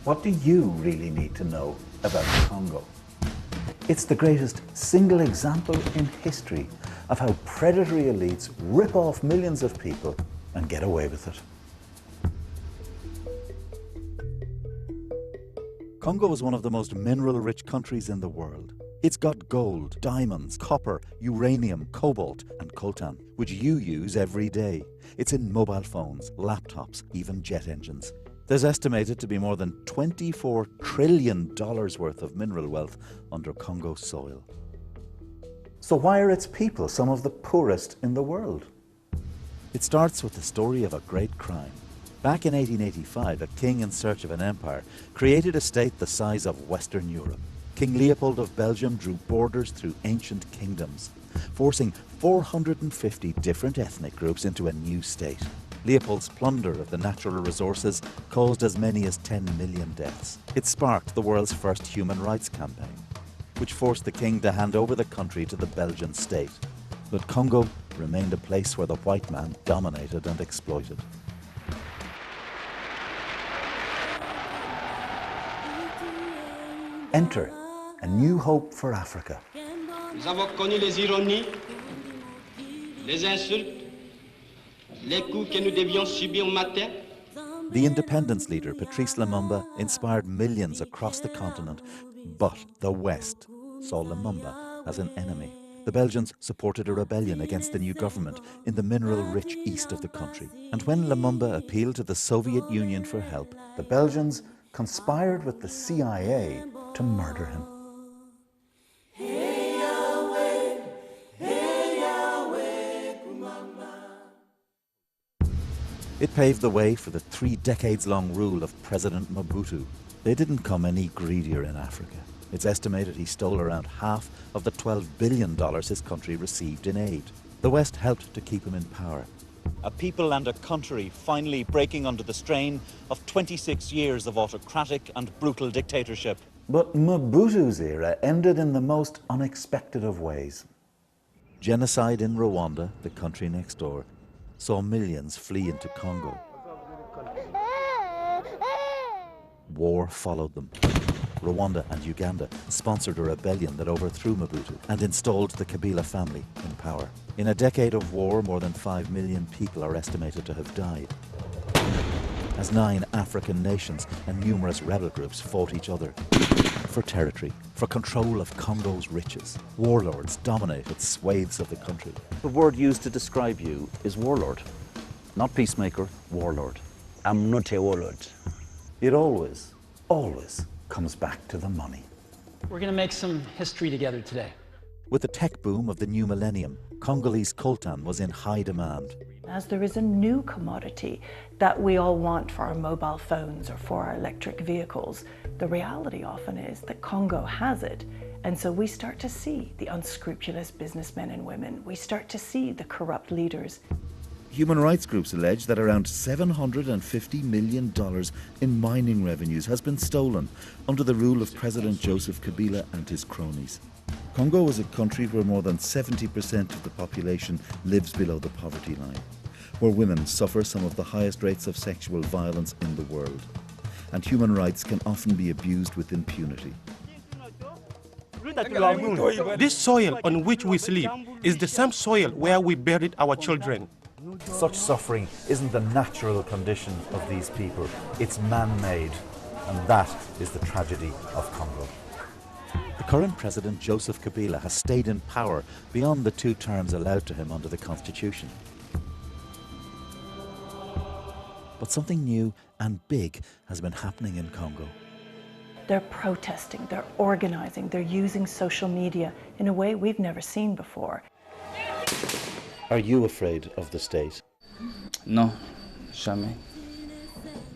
What do you really need to know about Congo? It's the greatest single example in history of how predatory elites rip off millions of people and get away with it. Congo is one of the most mineral-rich countries in the world. It's got gold, diamonds, copper, uranium, cobalt and coltan, which you use every day. It's in mobile phones, laptops, even jet engines. There's estimated to be more than $24 trillion worth of mineral wealth under Congo's soil. So why are its people some of the poorest in the world? It starts with the story of a great crime. Back in 1885, a king in search of an empire created a state the size of Western Europe. King Leopold of Belgium drew borders through ancient kingdoms, forcing 450 different ethnic groups into a new state. Leopold's plunder of the natural resources caused as many as 10 million deaths. It sparked the world's first human rights campaign, which forced the king to hand over the country to the Belgian state. But Congo remained a place where the white man dominated and exploited. Enter a new hope for Africa. Nous avons connu les ironies, les insultes, les coups que nous devions subir matin. The independence leader, Patrice Lumumba, inspired millions across the continent, but the West saw Lumumba as an enemy. The Belgians supported a rebellion against the new government in the mineral-rich east of the country. And when Lumumba appealed to the Soviet Union for help, The Belgians conspired with the CIA to murder him. it paved the way for the 3 decades-long rule of President Mobutu. They didn't come any greedier in Africa. It's estimated he stole around half of the $12 billion his country received in aid. The West helped to keep him in power. A people and a country finally breaking under the strain of 26 years of autocratic and brutal dictatorship. But Mobutu's era ended in the most unexpected of ways. Genocide in Rwanda, the country next door, saw millions flee into Congo. War followed them. Rwanda and Uganda sponsored a rebellion that overthrew Mobutu and installed the Kabila family in power. In a decade of war, more than 5 million people are estimated to have died, as 9 African nations and numerous rebel groups fought each other for territory, for control of Congo's riches. Warlords dominated swathes of the country. The word used to describe you is warlord, not peacemaker, warlord. I'm not a warlord. It always comes back to the money. We're going to make some history together today. With the tech boom of the new millennium, Congolese coltan was in high demand. As there is a new commodity that we all want for our mobile phones or for our electric vehicles, the reality often is that Congo has it. And so we start to see the unscrupulous businessmen and women. We start to see the corrupt leaders. Human rights groups allege that around $750 million in mining revenues has been stolen under the rule of President Joseph Kabila and his cronies. Congo is a country where more than 70% of the population lives below the poverty line, where women suffer some of the highest rates of sexual violence in the world, and human rights can often be abused with impunity. This soil on which we sleep is the same soil where we buried our children. Such suffering isn't the natural condition of these people, it's man-made, and that is the tragedy of Congo. The current president, Joseph Kabila, has stayed in power beyond the 2 terms allowed to him under the constitution. But something new and big has been happening in Congo. They're protesting, they're organizing, they're using social media in a way we've never seen before. Are you afraid of the state? No, jamais.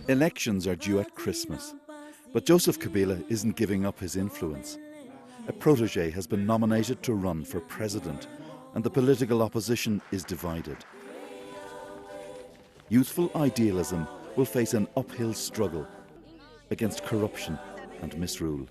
Elections are due at Christmas, but Joseph Kabila isn't giving up his influence. A protege has been nominated to run for president, and the political opposition is divided. Youthful idealism will face an uphill struggle against corruption and misrule.